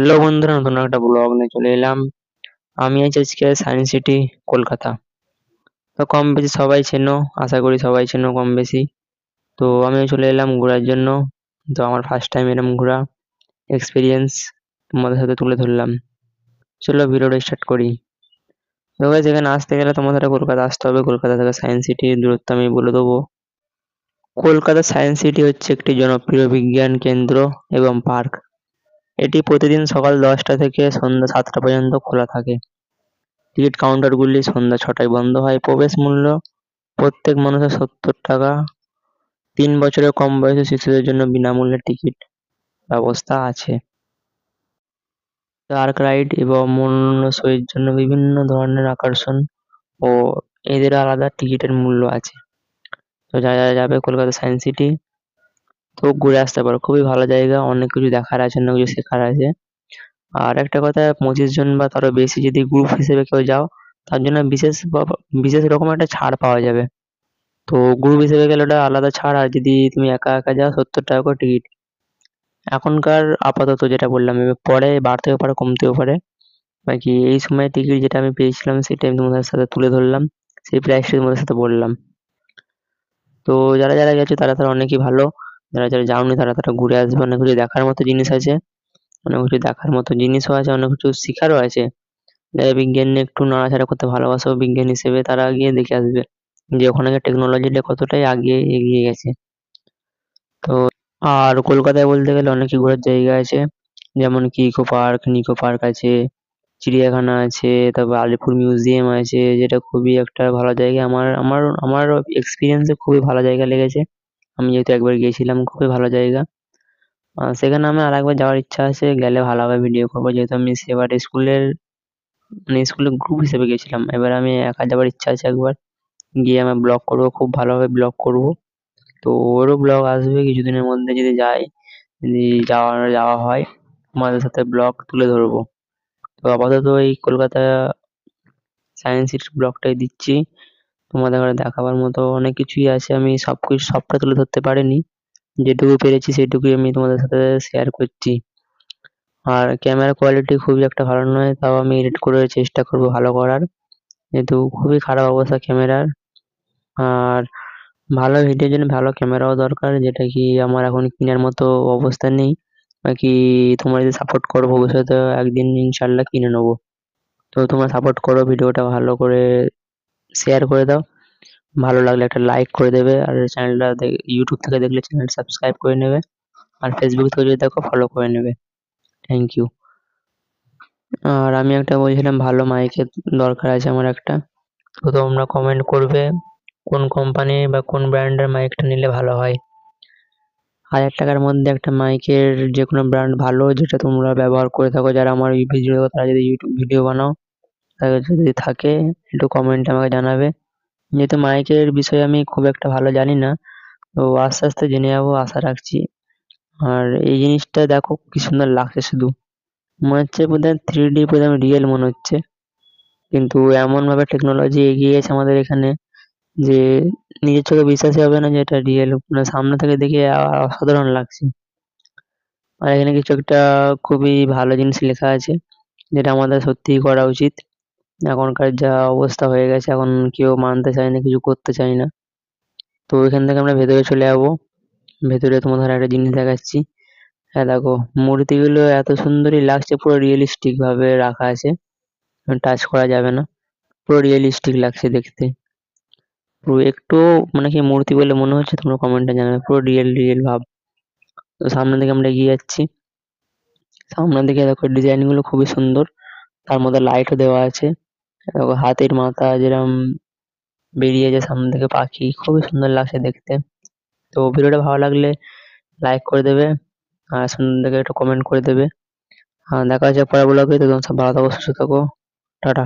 Hello বন্ধুরা, নতুন একটা ব্লগ নিয়ে চলে এলাম। আমি আছি আজকে সায়েন্স সিটি, কলকাতা। তো কম বেশি সবাই চেনো, আশা করি সবাই চেনো কম বেশি। তো আমিও চলে এলাম ঘোরার জন্য। তো আমার ফার্স্ট টাইম এরকম ঘোরা এক্সপিরিয়েন্স তোমাদের সাথে তুলে ধরলাম। চলো ভিডিওটা স্টার্ট করি। তো গাইস, এখানে আসতে গেলে তোমাদের কলকাতা আসতে হবে। কলকাতা থেকে সায়েন্স সিটির দূরত্ব আমি বলে দেবো। কলকাতা সায়েন্স সিটি হচ্ছে একটি জনপ্রিয় বিজ্ঞান কেন্দ্র এবং পার্ক। এটি প্রতিদিন সকাল 10টা থেকে সন্ধ্যা 7টা পর্যন্ত খোলা থাকে। টিকিট কাউন্টারগুলি সন্ধ্যা 6টায় বন্ধ হয়। প্রবেশ মূল্য প্রত্যেক মানুষের 70 টাকা। 3 বছরের কম বয়সী শিশুদের জন্য বিনামূল্যে টিকিট ব্যবস্থা আছে। ডার্ক রাইড এবং অন্যান্য শোয়ের জন্য বিভিন্ন ধরনের আকর্ষণ ও এদের আলাদা টিকিটের মূল্য আছে। তো যারা যাবে কলকাতা সায়েন্স সিটি, তো ঘুরে আসতে পারো। খুবই ভালো জায়গা, অনেক কিছু দেখার আছে, অনেক কিছু শেখার আছে। আর একটা কথা, 25 জন বা তারও বেশি যদি গ্রুপ হিসেবে কেউ যাও, তার জন্য বিশেষ রকম একটা ছাড় পাওয়া যাবে। তো গ্রুপ হিসেবে গেলে ওটা আলাদা ছাড়, আর যদি তুমি একা একা যাও 70 টাকা করে টিকিট। এখনকার আপাতত যেটা বললাম, এবার পরে বাড়তেও পারে কমতেও পারে। বাকি এই সময় টিকিট যেটা আমি পেয়েছিলাম সেটা আমি তোমাদের সাথে তুলে ধরলাম, সেই প্রাইসটা তোমাদের সাথে বললাম। তো যারা গেছো তারা অনেকই ভালো, যারা যাওনি তারা ঘুরে আসবে। অনেক কিছু দেখার মতো জিনিস আছে, অনেক কিছু দেখার মতো জিনিসও আছে, অনেক কিছু শিখারও আছে। যারা বিজ্ঞান নিয়ে একটু নাড়াচাড়া করতে ভালোবাসো বিজ্ঞান হিসেবে, তারা গিয়ে দেখে আসবে যে ওখানকার টেকনোলজিটা কতটাই এগিয়ে গেছে। তো আর কলকাতায় বলতে গেলে অনেকই ঘোরার জায়গা আছে, যেমন কি নিকো পার্ক আছে, চিড়িয়াখানা আছে, তারপর আলিপুর মিউজিয়াম আছে, যেটা খুবই একটা ভালো জায়গা। আমার এক্সপিরিয়েন্সে খুবই ভালো জায়গা লেগেছে। আমি যেহেতু একবার গিয়েছিলাম, খুবই ভালো জায়গা। সেখানে আমার আরেকবার যাওয়ার ইচ্ছা আছে, গেলে ভালোভাবে ভিডিও করবো, যেহেতু আমি সেবারে স্কুলের গ্রুপ হিসেবে গেছিলাম। এবার আমি একা যাওয়ার ইচ্ছা আছে একবার, গিয়ে আমি ব্লগ করবো, খুব ভালোভাবে ব্লগ করবো। তো ওরও ব্লগ আসবে কিছুদিনের মধ্যে, যদি যাই, যদি যাওয়া হয় তোমাদের সাথে ব্লগ তুলে ধরবো। তো আপাতত এই কলকাতা সায়েন্স সিটির ব্লগটাই দিচ্ছি। তোমাদের আর দেখাবার মতো অনেক কিছুই আছে, আমি সবটা তুলে ধরতে পারিনি। যেটুকু পেরেছি সেটুকুই আমি তোমাদের সাথে শেয়ার করছি। আর ক্যামেরা কোয়ালিটি খুবই একটা ভালো নয়, তাও আমি এডিট করে চেষ্টা করবো ভালো করার, যেহেতু খুবই খারাপ অবস্থা ক্যামেরার। আর ভালো ভিডিওর জন্য ভালো ক্যামেরাও দরকার, যেটা কি আমার এখন কেনার মতো অবস্থা নেই। বাকি তোমরা যদি সাপোর্ট করো, ভবিষ্যতে একদিন ইনশাল্লাহ কিনে নেবো। তো তোমরা সাপোর্ট করো, ভিডিওটা ভালো করে শেয়ার করে দাও। ভালো লাগলে একটা লাইক করে দেবে, আর চ্যানেলটা ইউটিউব থেকে দেখলে চ্যানেলটা সাবস্ক্রাইব করে নেবে, আর ফেসবুক থেকে যদি দেখো ফলো করে নেবে। Thank you. আর আমি একটা বলছিলাম, ভালো মাইকের দরকার আছে আমার একটা। তো তোমরা কমেন্ট করবে কোন কোম্পানির বা কোন ব্র্যান্ডের মাইকটা নিলে ভালো হয়। 1000 টাকার মধ্যে একটা মাইকের যে কোনো ব্র্যান্ড ভালো, যেটা তোমরা ব্যবহার করে থাকো, যারা আমার এই ভিডিও, তারা যদি ইউটিউব ভিডিও বানাও, তাদের যদি থাকে একটু কমেন্টে আমাকে জানাবে। যেহেতু মাইকের বিষয়ে আমি খুব একটা ভালো জানি না, তো আস্তে আস্তে জেনে যাবো আশা রাখছি। আর এই জিনিসটা দেখো কি সুন্দর লাগছে, শুধু মনে হচ্ছে বোধহয় 3D, বোধহয় রিয়েল মনে হচ্ছে। কিন্তু এমন ভাবে টেকনোলজি এগিয়ে গেছে আমাদের এখানে, যে নিজের চোখে বিশ্বাসই হবে না যে এটা রিয়েল। মানে সামনে থেকে দেখে অসাধারণ লাগছে। আর এখানে কিছু একটা খুবই ভালো জিনিস লেখা আছে, যেটা আমাদের সত্যিই করা উচিত। এখনকার যা অবস্থা হয়ে গেছে, এখন কেউ মানতে চায় না, কিছু করতে চায় না। তো এখান থেকে আমরা ভেতরে চলে যাবো। ভেতরে তোমাদের একটা জিনিস দেখাচ্ছি। হ্যাঁ দেখো, মূর্তিগুলো এত সুন্দরই লাগছে, পুরো রিয়েলিস্টিক ভাবে রাখা আছে, টাচ করা যাবে না। পুরো রিয়েলিস্টিক লাগছে দেখতে। পুরো একটুও মানে কি মূর্তি বলে মনে হচ্ছে, তোমরা কমেন্টে জানাবে। পুরো রিয়েল ভাব। তো সামনের দিকে আমরা এগিয়ে যাচ্ছি। সামনের দিকে দেখো ডিজাইন গুলো খুবই সুন্দর, তার মধ্যে লাইটও দেওয়া আছে। দেখো হাতির মাথা যেরকম বেরিয়েছে সামনে থেকে, পাখি, খুবই সুন্দর লাগছে দেখতে। তো ভিডিওটা ভালো লাগলে লাইক করে দেবে, আর সুন্দর দেখে একটু কমেন্ট করে দেবে। দেখা হচ্ছে পরের ব্লগে। তো তোমরা সব ভালো থাকো, সুস্থ থাকো। টাটা।